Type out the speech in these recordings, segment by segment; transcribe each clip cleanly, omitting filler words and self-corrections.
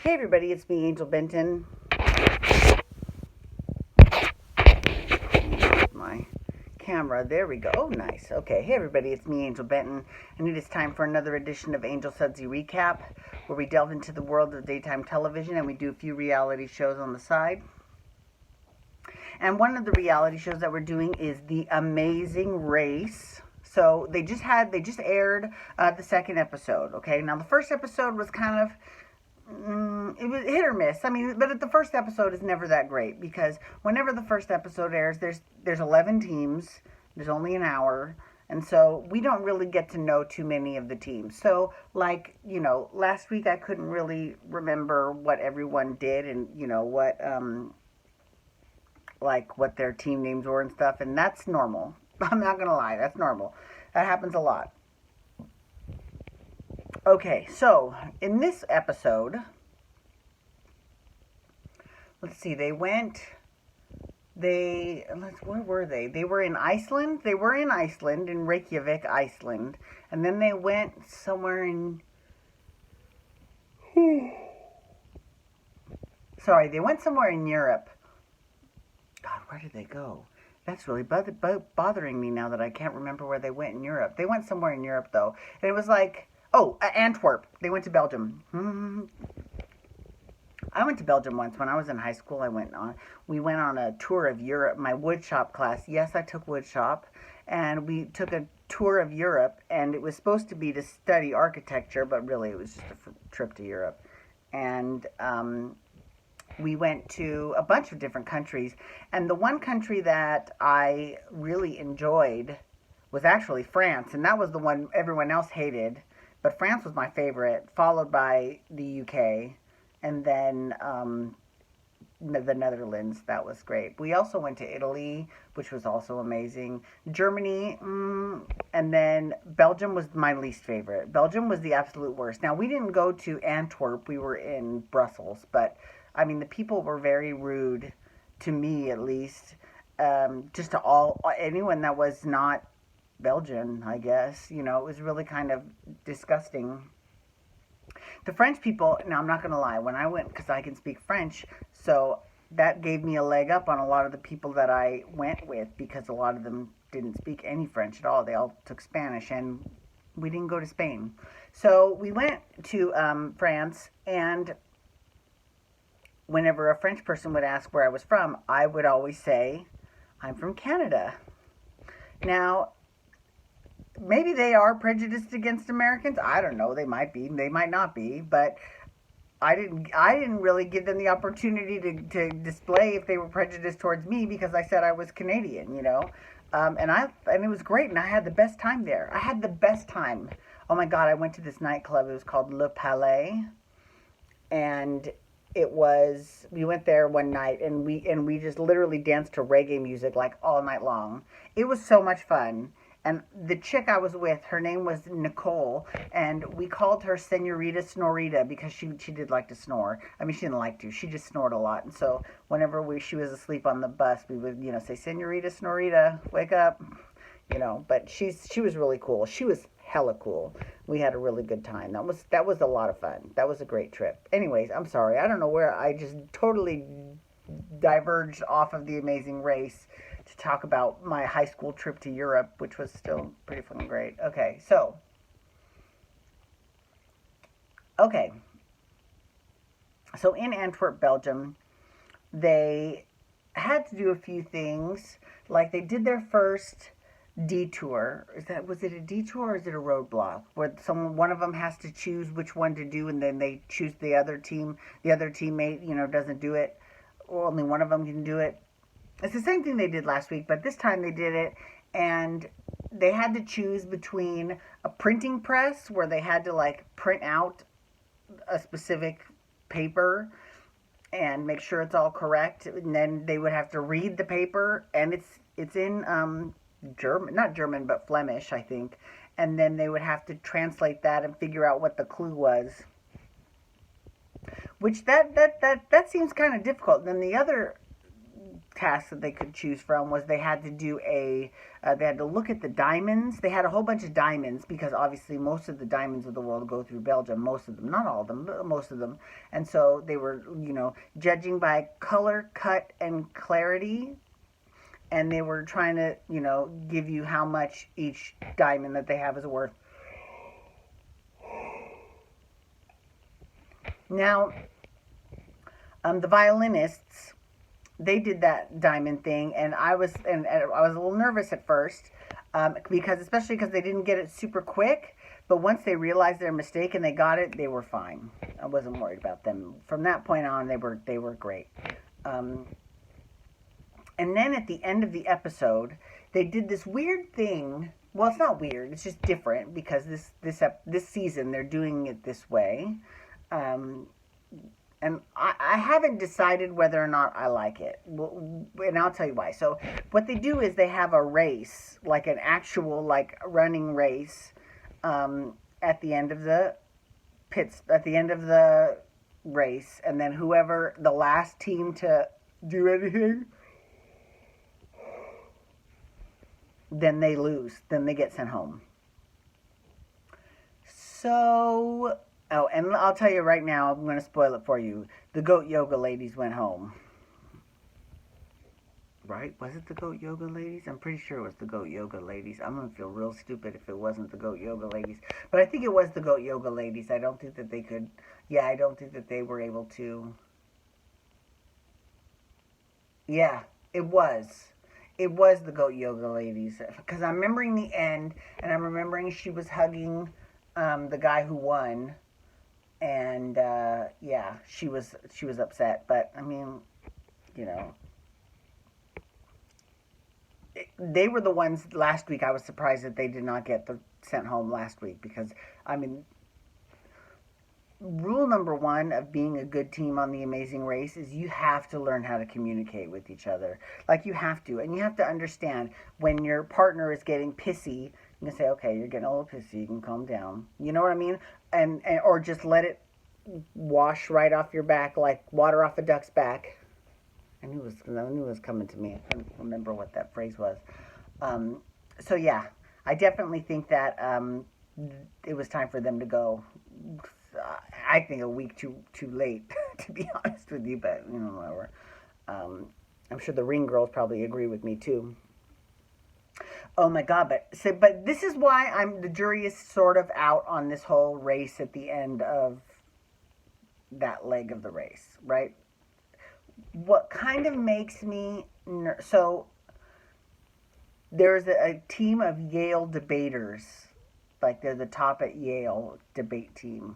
Hey everybody, it's me, Angel Benton. My camera, there we go. Oh, nice. Okay, hey everybody, it's me, Angel Benton, and it is time for another edition of Angel Sudsy Recap, where we delve into the world of daytime television and we do a few reality shows on the side. And one of the reality shows that we're doing is The Amazing Race. So they just aired the second episode. Okay, now the first episode was kind of it was hit or miss. I mean, but the first episode is never that great because whenever the first episode airs, there's 11 teams. There's only an hour, and so we don't really get to know too many of the teams. So, like, last week I couldn't really remember what everyone did and what like what their team names were and stuff, and that's normal. I'm not gonna lie, that's normal. That happens a lot. Okay, so in this episode, let's see, where were they? They were in Iceland. They were in Iceland, in Reykjavik, Iceland. And then they went somewhere in, sorry, they went somewhere in Europe. God, where did they go? That's really bothering me now that I can't remember where they went in Europe. They went somewhere in Europe, though. And it was like, Antwerp. They went to Belgium. I went to Belgium once when I was in high school. We went on a tour of Europe. My woodshop class. Yes, I took woodshop, and we took a tour of Europe. And it was supposed to be to study architecture, but really it was just a trip to Europe. And we went to a bunch of different countries. And the one country that I really enjoyed was actually France, and that was the one everyone else hated. But France was my favorite, followed by the UK, and then the Netherlands. That was great. We also went to Italy, which was also amazing. Germany, and then Belgium was my least favorite. Belgium was the absolute worst. Now, we didn't go to Antwerp. We were in Brussels, but, I mean, the people were very rude, to me at least, just to anyone that was not Belgian, I guess. It was really kind of disgusting. The French people, now I'm not going to lie, when I went, because I can speak French, so that gave me a leg up on a lot of the people that I went with, because a lot of them didn't speak any French at all. They all took Spanish, and we didn't go to Spain. So we went to France, and whenever a French person would ask where I was from, I would always say, I'm from Canada. Now, maybe they are prejudiced against Americans. I don't know. They might be. They might not be. But I didn't really give them the opportunity to display if they were prejudiced towards me because I said I was Canadian. And it was great, and I had the best time there. I had the best time. Oh my God! I went to this nightclub. It was called Le Palais, and we went there one night, and we just literally danced to reggae music like all night long. It was so much fun. And the chick I was with, her name was Nicole, and we called her Senorita Snorita because she did like to snore. I mean, she didn't like to. She just snored a lot. And so whenever she was asleep on the bus, we would, say, Senorita Snorita, wake up, But she was really cool. She was hella cool. We had a really good time. That was a lot of fun. That was a great trip. Anyways, I'm sorry. I don't know where I just totally diverged off of The Amazing Race to talk about my high school trip to Europe, which was still pretty fucking great. Okay, so in Antwerp, Belgium, they had to do a few things. Like they did their first detour. Was it a detour or is it a roadblock? Where one of them has to choose which one to do, and then they choose the other teammate, doesn't do it. Or only one of them can do it. It's the same thing they did last week, but this time they did it, and they had to choose between a printing press where they had to like print out a specific paper and make sure it's all correct, and then they would have to read the paper, and it's in German, not German, but Flemish, I think, and then they would have to translate that and figure out what the clue was. Which that seems kind of difficult. Then the other tasks that they could choose from was they had to do they had to look at the diamonds. They had a whole bunch of diamonds because obviously most of the diamonds of the world go through Belgium. Most of them, not all of them, but most of them. And so they were, judging by color, cut, and clarity. And they were trying to, give you how much each diamond that they have is worth. Now, the violinists, they did that diamond thing, and I was a little nervous at first, especially because they didn't get it super quick. But once they realized their mistake and they got it, they were fine. I wasn't worried about them. From that point on, they were great. And then at the end of the episode, they did this weird thing. Well, it's not weird. It's just different because this season they're doing it this way. And I haven't decided whether or not I like it. And I'll tell you why. So what they do is they have a race, like an actual running race, at the end of the race, and then whoever the last team to do anything, then they lose. Then they get sent home. So, and I'll tell you right now, I'm going to spoil it for you. The goat yoga ladies went home. Right? Was it the goat yoga ladies? I'm pretty sure it was the goat yoga ladies. I'm going to feel real stupid if it wasn't the goat yoga ladies. But I think it was the goat yoga ladies. I don't think that they could. Yeah, I don't think that they were able to. Yeah, it was. It was the goat yoga ladies. Because I'm remembering the end, and I'm remembering she was hugging the guy who won. And, yeah, she was upset. But, I mean, they were the ones last week. I was surprised that they did not get sent home last week because, I mean, rule number one of being a good team on The Amazing Race is you have to learn how to communicate with each other. Like, you have to. And you have to understand when your partner is getting pissy, you can say, okay, you're getting a little pissy. You can calm down. You know what I mean? And or just let it wash right off your back like water off a duck's back. I knew it was coming to me. I couldn't remember what that phrase was. So yeah, I definitely think that it was time for them to go. I think a week too late, to be honest with you. But whatever. I'm sure the Ring girls probably agree with me too. Oh my God! But this is why the jury is sort of out on this whole race at the end of that leg of the race, right? What kind of makes me so there's a team of Yale debaters, like they're the top at Yale debate team,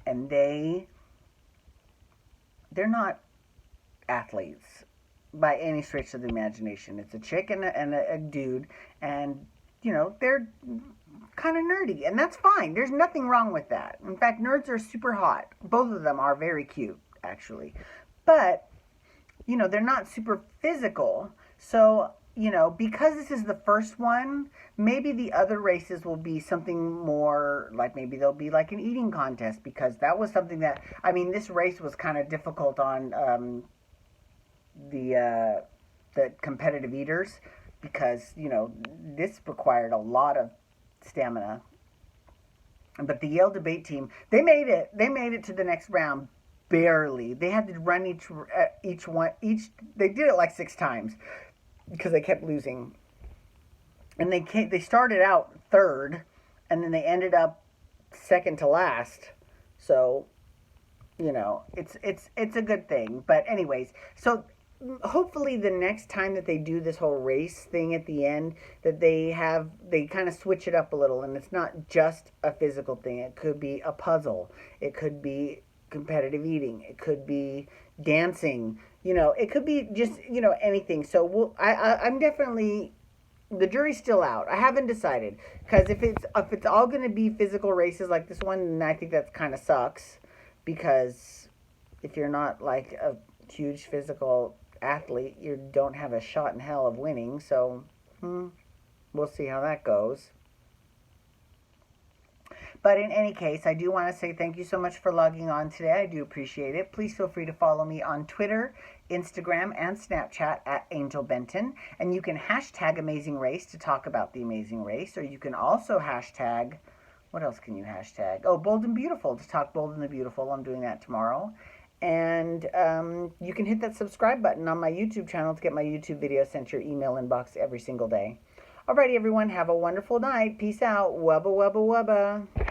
and they're not athletes by any stretch of the imagination. It's a chick and a dude, and they're kind of nerdy, and that's fine. There's nothing wrong with that. In fact, nerds are super hot. Both of them are very cute, actually, but they're not super physical. So, because this is the first one, maybe the other races will be something more, like maybe there'll be like an eating contest, because that was something that, this race was kind of difficult on the competitive eaters, because, this required a lot of stamina. But the Yale debate team, they made it to the next round. Barely. They had to run each. They did it like 6 times because they kept losing, and they started out third, and then they ended up second to last. So, it's a good thing. But anyways, so hopefully the next time that they do this whole race thing at the end, that they kind of switch it up a little, and it's not just a physical thing. It could be a puzzle. It could be competitive eating. It could be dancing. It could be just anything. So I'm definitely, the jury's still out. I haven't decided, because if it's all going to be physical races like this one, then I think that kind of sucks, because if you're not like a huge physical athlete, you don't have a shot in hell of winning. So we'll see how that goes. But in any case, I do want to say thank you so much for logging on today. I do appreciate it. Please feel free to follow me on Twitter, Instagram, and Snapchat at Angel Benton. And you can hashtag Amazing Race to talk about the Amazing Race. Or you can also hashtag, what else can you hashtag? Oh, Bold and Beautiful, to talk Bold and the Beautiful. I'm doing that tomorrow. And you can hit that subscribe button on my YouTube channel to get my YouTube videos sent to your email inbox every single day. Alrighty, everyone. Have a wonderful night. Peace out. Wubba, wubba, wubba.